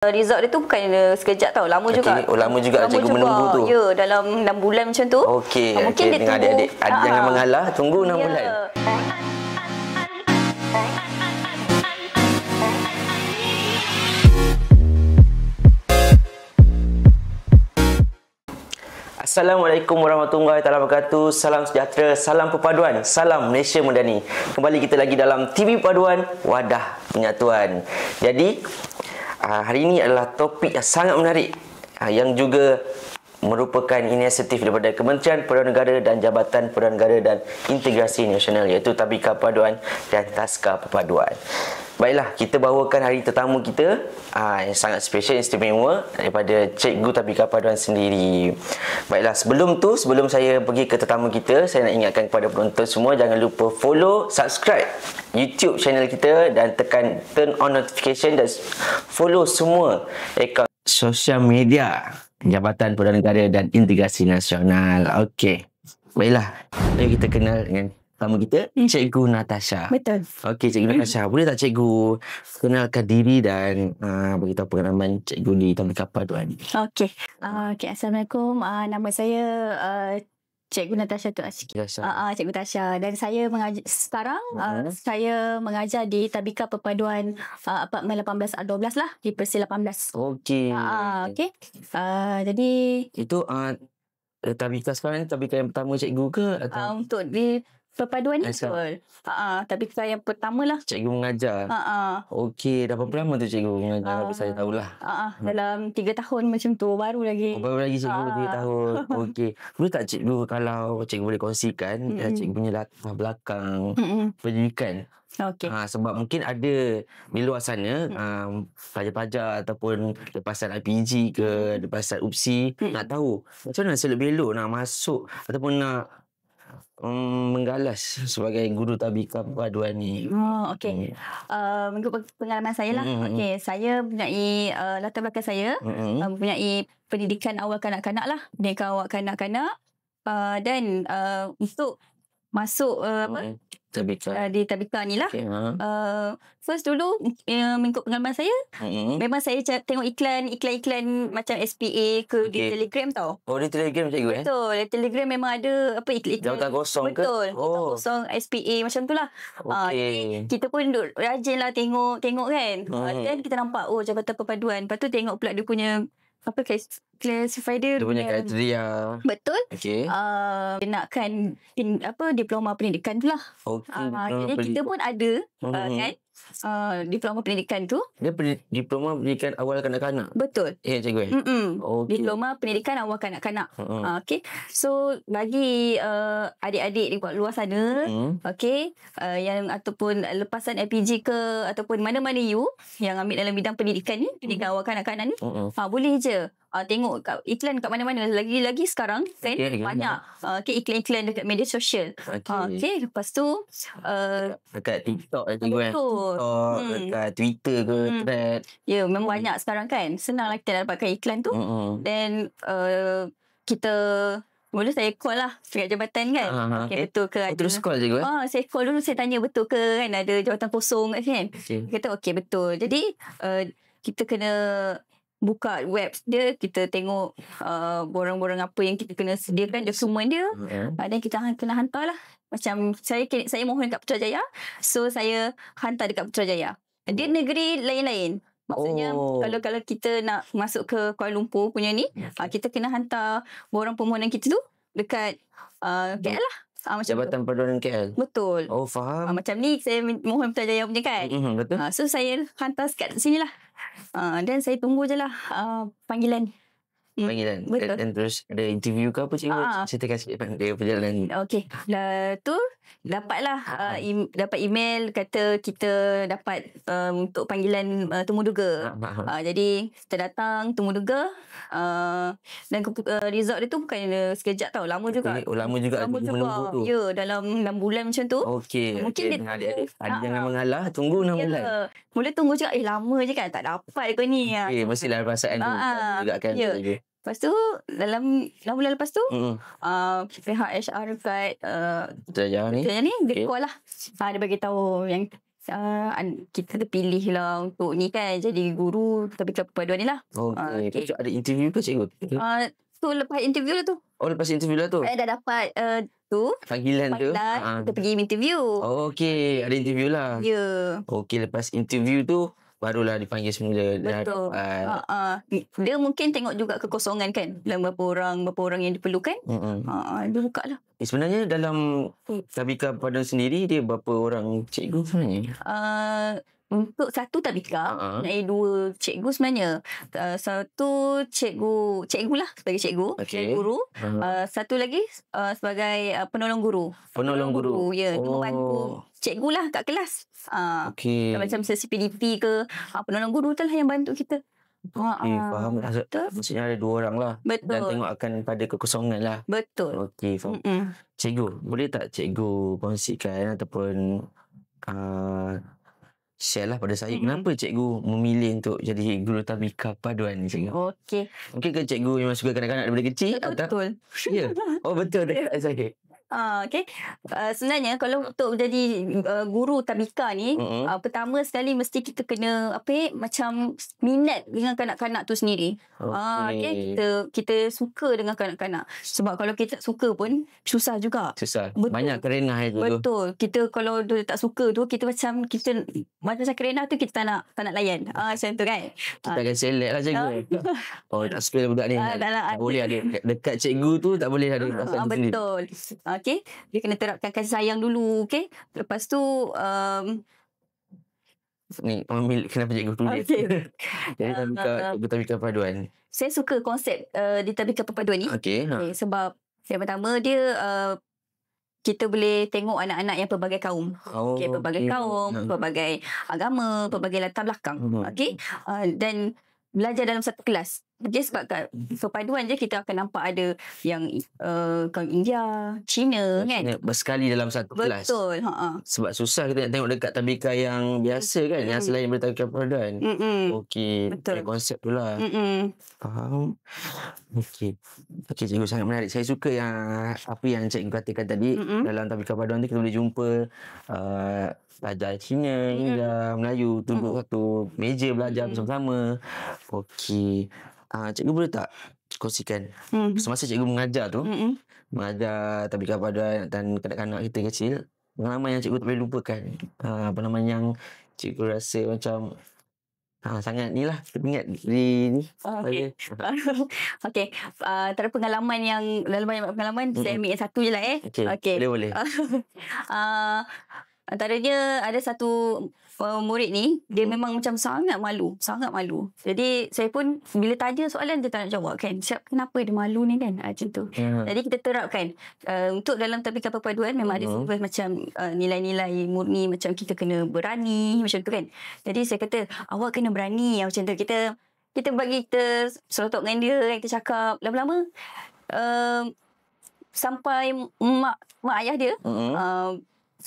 Result dia tu bukan sekejap tau, lama juga. Lama juga cikgu menunggu tu. Ya, dalam 6 bulan macam tu. Okey, mungkin dia dengan tunggu. adik-adik jangan mengalah, tunggu 6 bulan. Assalamualaikum warahmatullahi wabarakatuh. Salam sejahtera, salam perpaduan, salam Malaysia Madani. Kembali kita lagi dalam TV Paduan, Wadah Penyatuan. Jadi hari ini adalah topik yang sangat menarik, yang juga merupakan inisiatif daripada Kementerian Perdagangan Negara dan Jabatan Perdagangan Negara dan Integrasi Nasional, iaitu Tabika Perpaduan dan Taska Perpaduan. Baiklah, kita bawakan hari tetamu kita yang sangat special, istimewa, daripada Cikgu Tabika Perpaduan sendiri. Baiklah, sebelum saya pergi ke tetamu kita, saya nak ingatkan kepada penonton semua, jangan lupa follow, subscribe YouTube channel kita dan tekan turn on notification dan follow semua akaun sosial media Jabatan Perdagangan Negara dan Integrasi Nasional. Okey. Baiklah, mari kita kenal dengan tetamu kita, Cikgu Natasha. Betul. Okey, Cikgu Natasha, boleh tak Cikgu kenalkan diri dan beritahu pengalaman Cikgu di Tabika Perpaduan? Okey. Assalamualaikum. Nama saya Cikgu Natasha tu Cikgu Tasha, dan saya mengajar sekarang. Saya mengajar di Tabika Perpaduan Apartmen 18A12 lah, di Persil 18. Okey. Okey. Jadi itu Tabika sekarang ni Tabika yang pertama Cikgu ke atau untuk di perpaduan ni betul. Tabika yang pertama lah Cikgu mengajar. Okey, dah berapa lama tu Cikgu mengajar? Saya tahulah. Dalam 3 tahun macam tu, baru lagi. Baru lagi Cikgu 3 tahun. Okey. Boleh tak Cikgu, kalau Cikgu boleh kongsikan Cikgu punya latar belakang pendidikan? Okey. Sebab mungkin ada di luar sana pelajar-pelajar ataupun lepasan IPG ke, lepasan UPSI nak tahu macam mana selok-belok nak masuk ataupun nak menggalas sebagai guru Tabika Perpaduan ni. Okey. Mengikut pengalaman saya lah. Okey, saya mempunyai latar belakang saya mempunyai pendidikan awal kanak-kanak lah, pendidikan awal kanak-kanak, dan untuk masuk Tabika. di Tabika ni lah. Okay, First dulu, mengikut pengalaman saya, memang saya tengok iklan macam SPA ke di Telegram tau. Oh, di Telegram Cikgu Betul, di Telegram memang ada iklan. Jawatan kosong ke? Betul, jawatan kosong SPA macam tu lah. Kita pun rajin lah tengok kan. Dan kita nampak, Jabatan Perpaduan. Lepas tu tengok pula dia punya classify dia punya kriteria. Betul. Okey. Dia nakkan diploma pendidikan tu lah. Jadi kita pun ada kan diploma pendidikan tu. Dia diploma pendidikan awal kanak-kanak. Betul. Cikgu Diploma pendidikan awal kanak-kanak. Okey. So bagi adik-adik di luar sana, okey, yang ataupun lepasan LPG ke ataupun mana-mana yang ambil dalam bidang pendidikan ni, pendidikan awal kanak-kanak ni, boleh je tengok iklan kat mana-mana. Lagi-lagi sekarang kan banyak iklan-iklan dekat media sosial. Okey, lepas tu dekat TikTok Cikgu dekat Twitter ke, thread. Ya, memang banyak sekarang kan. Senanglah kita dapatkan iklan tu. Dan kita mula saya call lah pihak jabatan kan. Betul ke ada. Terus call Cikgu saya call dulu, saya tanya betul ke kan ada jawatan kosong kan. Dia kata okey betul. Jadi kita kena buka web dia, kita tengok borang-borang apa yang kita kena sediakan, dokumen dia, dan kita kena hantar lah. Macam saya mohon dekat Putrajaya, so saya hantar dekat Putrajaya. Dia negeri lain-lain. Maksudnya kalau kita nak masuk ke Kuala Lumpur punya ni, kita kena hantar borang permohonan kita tu dekat KL lah. Jabatan Perdagangan KL. Betul. Faham. Macam ni saya mohon Putrajaya punya kan. Betul. So saya hantar kat sini lah. Dan saya tunggu je lah panggilan. Betul. Dan terus ada interview ke apa Cikgu? Ceritakan sikit dia perjalanan. Okey. Tu dapatlah dapat email kata kita dapat untuk panggilan temu duga. Jadi kita datang temu duga, dan result dia tu bukan sekejap tau, lama juga. Lama juga menunggu tu. Ya, dalam 6 bulan macam tu. Okey. Mungkin adik-adik jangan mengalah, tunggu 6 bulan. Mula tunggu juga, lama je kan, tak dapat kau ni. Mestilah perasaan tu juga kan. Lepas tu dalam 6 bulan lepas tu pihak HR dekat Putrajaya ni dia call lah. Dia bagi tahu yang kita terpilih lah untuk ni kan, jadi guru Tabika Perpaduan ni lah. Okay. Ada interview ke cikgu? So lepas interview lah tu. Lepas interview lah tu? Dah dapat tu panggilan tu. Kita pergi interview. Okey, ada interview lah. Ya. Okey, lepas interview tu barulah dipanggil semula. Betul. Dia mungkin tengok juga kekosongan kan, dalam berapa orang yang diperlukan. Dia buka lah. Sebenarnya dalam Tabika Perpaduan sendiri dia berapa orang cikgu sebenarnya? Untuk satu tabika, naik 2 cikgu sebenarnya. Satu cikgu lah sebagai cikgu, guru. Satu lagi sebagai penolong guru. Penolong guru. Ya, dia membantu cikgu lah kat kelas. Macam CPDP ke, penolong guru tu lah yang bantu kita. Faham. Maksudnya ada 2 orang lah. Betul. Dan tengok akan pada kekosongan lah. Betul. Okey, faham. Cikgu, boleh tak cikgu kongsikan ataupun share lah pada saya kenapa cikgu memilih untuk jadi guru Tabika Perpaduan ni, cikgu? Okey. Mungkin ke cikgu memang suka kanak-kanak daripada kecil? Betul. Ya. Betul dekat saya. Okay. Sebenarnya kalau untuk jadi guru tabika ni, pertama sekali mesti kita kena macam minat dengan kanak-kanak tu sendiri. Okay. Kita suka dengan kanak-kanak. Sebab kalau kita tak suka pun susah juga. Susah. Betul. Banyak kerenah itu. Betul. Kita kalau dia tak suka tu, kita macam kerenah tu kita tak nak layan. Macam tu kan. Kita akan select lah cikgu. Tak suka budak ni. Tak boleh ada dekat cikgu tu, tak boleh ada perasaan sendiri. Betul. Okey, dia kena terapkan kasih sayang dulu, okey. Lepas tu ni kenapa cikgu tulis. Jadi Tabika Perpaduan. Saya suka konsep di Tabika Perpaduan ni. Okey. Sebab yang pertama dia kita boleh tengok anak-anak yang pelbagai kaum. Pelbagai kaum, pelbagai agama, pelbagai latar belakang. Okey. Dan belajar dalam satu kelas. Dia sebab kat perpaduan je kita akan nampak ada yang kaum India, Cina kan. Bersekali dalam satu kelas. Betul. Sebab susah kita nak tengok dekat tabika yang biasa kan, yang selain daripada Tabika Perpaduan. Okey, betul. Konsep tu lah. Faham. Okey, cikgu sangat menarik. Saya suka yang apa yang cikgu katakan tadi. Dalam Tabika Perpaduan tu kita boleh jumpa pelajar Cina, India, Melayu duduk satu meja belajar bersama-sama. Okey. Cikgu boleh tak kongsikan semasa cikgu mengajar tu, mengajar Tabika Perpaduan dan kanak-kanak kita kecil, pengalaman yang cikgu tak boleh lupakan, pengalaman yang cikgu rasa macam sangat ni lah teringat di ni. Okey. Antara pengalaman yang dalam banyak pengalaman, saya ambil yang satu je lah Okey. Boleh. Antaranya ada satu murid ni, dia memang macam sangat malu. Jadi saya pun bila tanya soalan dia tak nak jawab kan. Kenapa dia malu ni kan? Macam tu. Jadi kita terapkan untuk dalam Tabika Perpaduan memang ada macam nilai-nilai murni, macam kita kena berani macam tu kan. Jadi saya kata awak kena berani macam tu. Kita bagi kita serotok dengan dia kan, kita cakap lama-lama sampai mak ayah dia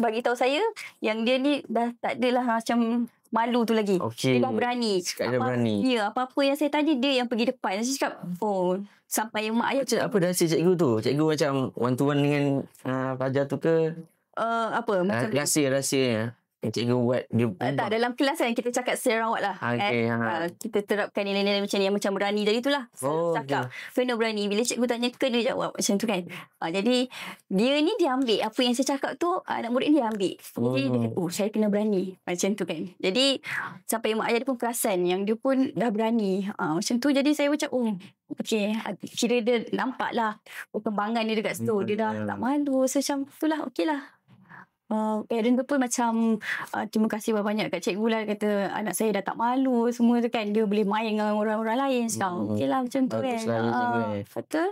bagi tahu saya yang dia ni dah tak adalah macam malu tu lagi. Dia dah berani. Ya, apa-apa yang saya tanya dia yang pergi depan. Saya cakap, sampai mak ayah. Apa rahsia cikgu tu? Cikgu macam one to one dengan pelajar tu ke? Apa? Macam rahsia-rahsianya yang cikgu buat dia tak dalam kelas kan kita cakap secara rawat lah. Kita terapkan nilai-nilai macam ni, yang macam berani dari itulah. Cakap kena berani. Bila cikgu tanya kena jawab macam tu kan. Jadi dia ni dia ambil apa yang saya cakap tu, anak murid dia ambil. Jadi dia kata, saya kena berani macam tu kan. Jadi sampai mak ayah dia pun perasan yang dia pun dah berani macam tu. Jadi saya macam okey, kira dia nampak lah perkembangan dia dekat situ. Dia dah tak malu. So macam tu lah, okey lah. Parent tu pun macam terima kasih banyak kat cikgu lah, kata anak saya dah tak malu semua tu kan, dia boleh main dengan orang-orang lain sekarang. Okey lah macam tu kan. Betul.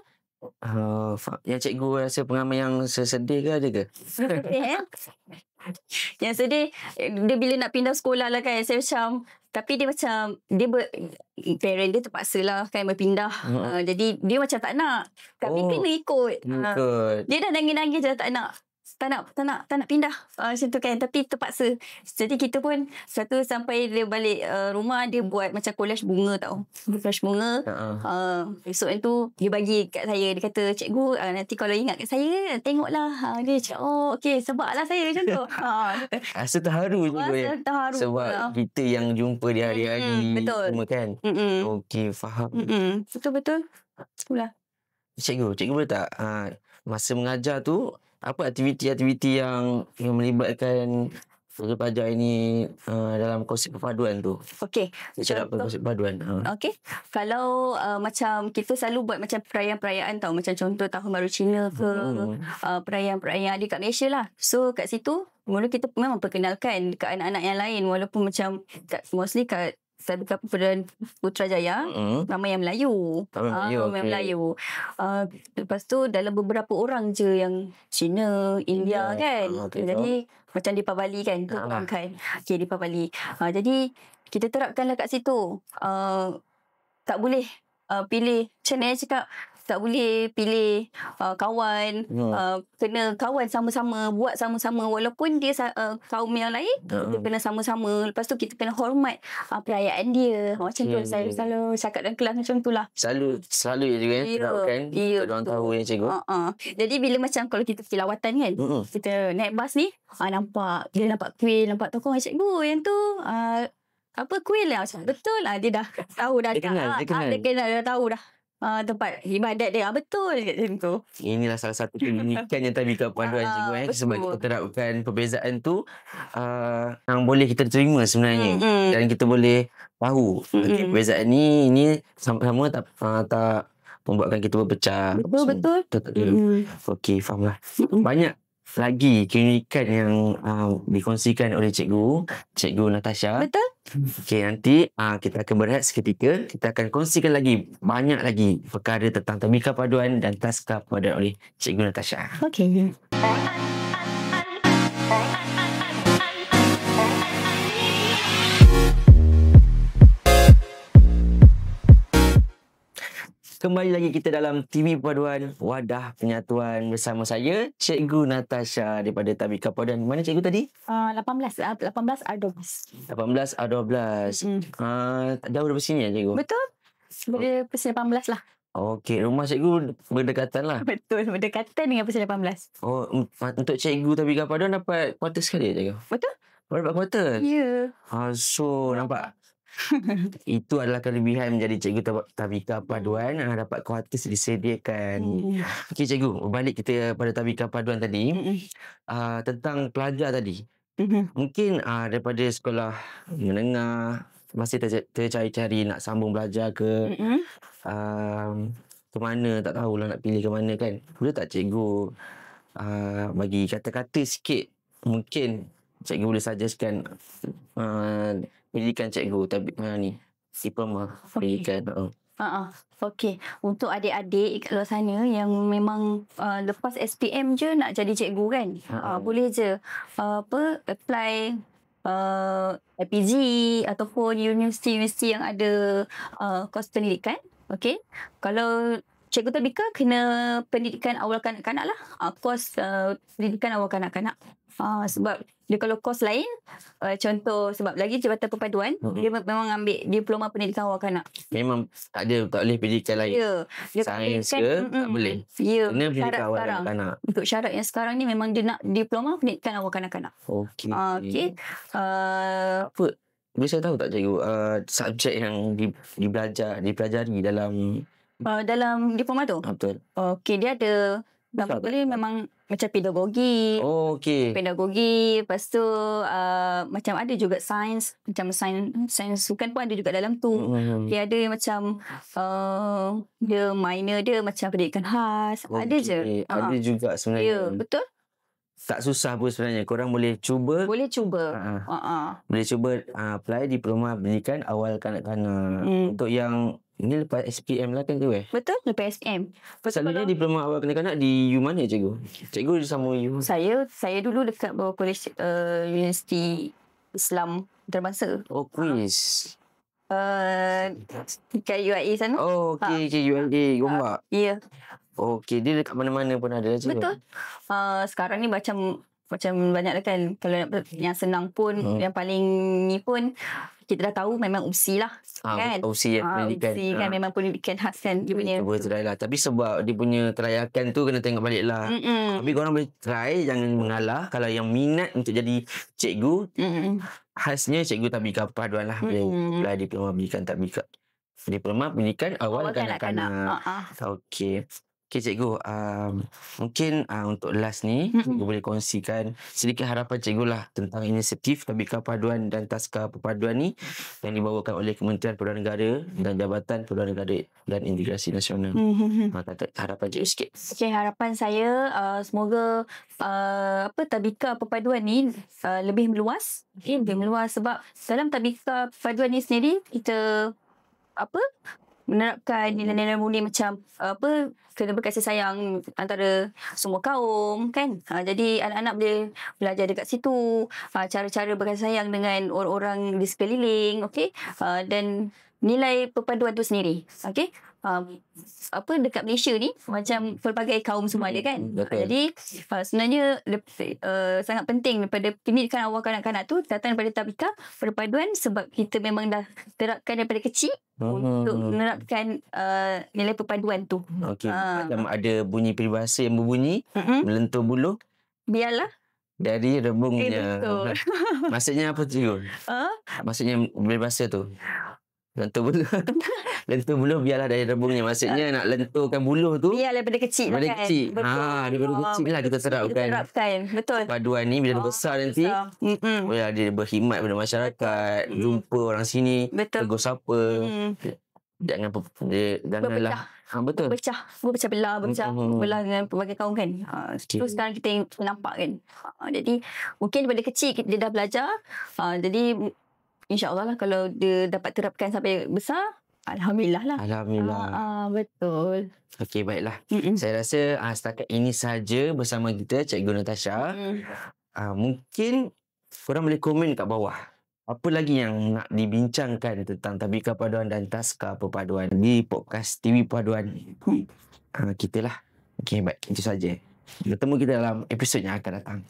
Yang cikgu rasa pengalaman yang sedih ke ada ke? Yang sedih dia bila nak pindah sekolah lah kan, saya macam, tapi dia macam parent dia terpaksa lah kan berpindah. Jadi dia macam tak nak, tapi kena ikut. Dia dah nangis-nangis je tak nak. tak nak pindah macam tu kan, tapi terpaksa. Jadi kita pun satu sampai dia balik rumah, dia buat macam collage bunga tau. Collage bunga. Esok tu dia bagi kat saya, dia kata, cikgu nanti kalau ingat kat saya tengoklah. Dia cakap, oh okey, sebablah saya macam tu. Rasa terharu juga ya. Terharu Sebab kita yang jumpa di hari-hari betul. semua kan. Okey, faham. Betul-betul. Itulah. Cikgu boleh tak masa mengajar tu apa aktiviti-aktiviti yang melibatkan pelajar ini dalam konsep perpaduan tu? Okey. Cara konsep perpaduan. Okey. Kalau macam kita selalu buat macam perayaan-perayaan tau, macam contoh Tahun Baru Cina ke, perayaan-perayaan ada kat Malaysia lah. So kat situ mula kita memang perkenalkan dekat anak-anak yang lain, walaupun macam mostly kat Tadika Perpaduan Putrajaya ramai yang Melayu. Ramai Melayu. Lepas tu dalam beberapa orang je yang Cina, India kan. Jadi macam di Pabali kan, tu orang kan. Okey, di Pabali. Jadi kita terapkanlah kat situ. Tak boleh pilih, macam mana cakap, tak boleh pilih kawan, kena kawan sama-sama, buat sama-sama, walaupun dia kaum yang lain, kita kena sama-sama. Lepas tu kita kena hormat perayaan dia. Macam tu saya selalu cakap dalam kelas macam tu lah. Selalu juga ya, terapkan. Orang tahu yang cikgu. Jadi bila macam kalau kita pergi lawatan kan, kita naik bas ni, nampak, dia nampak kuih, nampak tokoh cikgu yang tu, apa kuih lah, betul lah, dia dah tahu dah. Dia kenal, dah tahu dah. Tempat ibadat dia betul macam tu. Inilah salah satu keunikan yang Tadika Perpaduan cikgu sebab kita terapkan perbezaan tu yang boleh kita terima sebenarnya dan kita boleh tahu perbezaan ni sama-sama tak membuatkan kita berpecah. Betul. Okey, fahamlah. Banyak lagi keunikan yang dikongsikan oleh Cikgu Natasha. Betul. Okey, nanti kita akan berehat seketika. Kita akan kongsikan lagi banyak lagi perkara tentang Tadika Perpaduan dan Taska Perpaduan oleh Cikgu Natasha. Okey. Kembali lagi kita dalam TV Perpaduan, Wadah Penyatuan bersama saya, Cikgu Natasha daripada Tadika Perpaduan. Mana cikgu tadi? 18 R12. 18 R12. Jauh dari sini ya cikgu? Betul. Sebenarnya Persir 18 lah. Okey, rumah cikgu berdekatan lah. Betul, berdekatan dengan Persir 18. Oh, untuk cikgu Tadika Perpaduan dapat kuarter sekali ya cikgu? Betul. Dapat kuarter? Ya. So, nampak? Itu adalah kelebihan menjadi cikgu Tadika Perpaduan, dapat kuartus disediakan. Okey cikgu, berbalik kita pada Tadika Perpaduan tadi, tentang pelajar tadi. Mungkin daripada sekolah menengah masih tercari-cari nak sambung belajar ke, ke mana, tak tahulah nak pilih ke mana kan. Boleh tak cikgu bagi kata-kata sikit, mungkin cikgu boleh suggestkan pendidikan cikgu ni diploma pendidikan. Okey, untuk adik-adik kat luar sana yang memang lepas SPM je nak jadi cikgu kan, boleh je apply IPG ataupun universiti-universiti yang ada kos pendidikan. Okey, kalau cikgu Tadika kena pendidikan awal kanak-kanak lah, kos pendidikan awal kanak-kanak. Sebab dia kalau kos lain, contoh sebab lagi Jabatan Perpaduan, dia memang ambil diploma pendidikan awal kanak. Memang tak boleh pendidikan lain. Ya. Sains ke tak boleh. Ya. Kena pendidikan awal kanak-kanak. Untuk syarat yang sekarang ni memang dia nak diploma pendidikan awal kanak-kanak. Okey. Okey. Apa? Boleh saya tahu tak cikgu subjek yang dipelajari dalam diploma tu? Betul. Okey, dia ada memang macam pedagogi. Okey. Pedagogi, lepas tu macam ada juga sains, macam sains sukan pun ada juga dalam tu. Dia ada macam dia minor dia macam pendidikan khas. Ada je. Ada juga sebenarnya. Ya, betul. Tak susah pun sebenarnya. Korang boleh cuba. Boleh cuba. Boleh cuba apply diploma pendidikan awal kanak-kanak. Untuk yang ini lepas SPM lah kan cikgu Betul, lepas SPM. Selalunya diploma awal kanak-kanak di U mana cikgu? Cikgu sama U? Saya dulu dekat bawah Kolej Universiti Islam Antarabangsa. Oh, quiz. Dekat UIA sana. Oh, okey, UIA Gombak. Ya. Okey, dia dekat mana-mana pun ada cikgu. Betul. Sekarang ni macam banyak lah kan. Kalau nak yang senang pun, yang paling ni pun kita dah tahu memang UPSI lah. Kan? UPSI pendidikan. UPSI kan memang pendidikan khas kan. Dia punya. Cuba try lah. Tapi sebab dia punya kelayakan tu kena tengok balik lah. Tapi korang boleh try, jangan mengalah. Kalau yang minat untuk jadi cikgu, khasnya cikgu tabika perpaduan lah. Boleh diploma pendidikan tabika. Diploma pendidikan awal kanak-kanak. Okey. Okey cikgu, mungkin untuk last ni cikgu boleh kongsikan sedikit harapan cikgu lah tentang inisiatif Tabika Perpaduan dan Taska Perpaduan ni yang dibawakan oleh Kementerian Perdagangan Negara dan Jabatan Perdagangan Negara dan Integrasi Nasional. Harapan cikgu sikit. Okey, harapan saya semoga Tabika Perpaduan ni lebih meluas. Lebih meluas sebab dalam Tabika Perpaduan ni sendiri kita menerapkan nilai-nilai mulia macam kena berkasih sayang antara semua kaum kan. Jadi anak-anak boleh belajar dekat situ, cara-cara berkasih sayang dengan orang-orang di sekeliling, okey. Dan nilai perpaduan tu sendiri, okey. Dekat Malaysia ni macam pelbagai kaum semua ada kan. Jadi sebenarnya sangat penting daripada pendidikan awal kanak-kanak tu datang daripada Tabika Perpaduan sebab kita memang dah terapkan daripada kecil untuk menerapkan nilai perpaduan tu. Okey. Macam ada bunyi peribahasa yang berbunyi melentur buluh biarlah dari rebungnya. Betul. Maksudnya apa cikgu? Maksudnya peribahasa tu lentur buluh. Lentur buluh biarlah dari rebungnya. Maksudnya nak lenturkan buluh tu biar daripada kecil daripada lah kan. kecil. Betul. Daripada kecil lah kita terapkan. Betul. Perpaduan ni bila dia besar nanti boleh dia berkhidmat pada masyarakat, jumpa orang sini, tegur siapa. Janganlah betul. Berpecah belah dengan pelbagai kaum kan. Terus sekarang kita nampak kan. Jadi mungkin daripada kecil dia dah belajar. Jadi InsyaAllah lah kalau dia dapat terapkan sampai besar, Alhamdulillah lah. Alhamdulillah. Betul. Okey, baiklah. Saya rasa setakat ini saja bersama kita Cikgu Natasha. Mungkin korang boleh komen kat bawah. Apa lagi yang nak dibincangkan tentang Tabika Perpaduan dan Taska Perpaduan di podcast TV Perpaduan. Kita lah. Okey, baik. Itu saja. Bertemu kita dalam episod yang akan datang.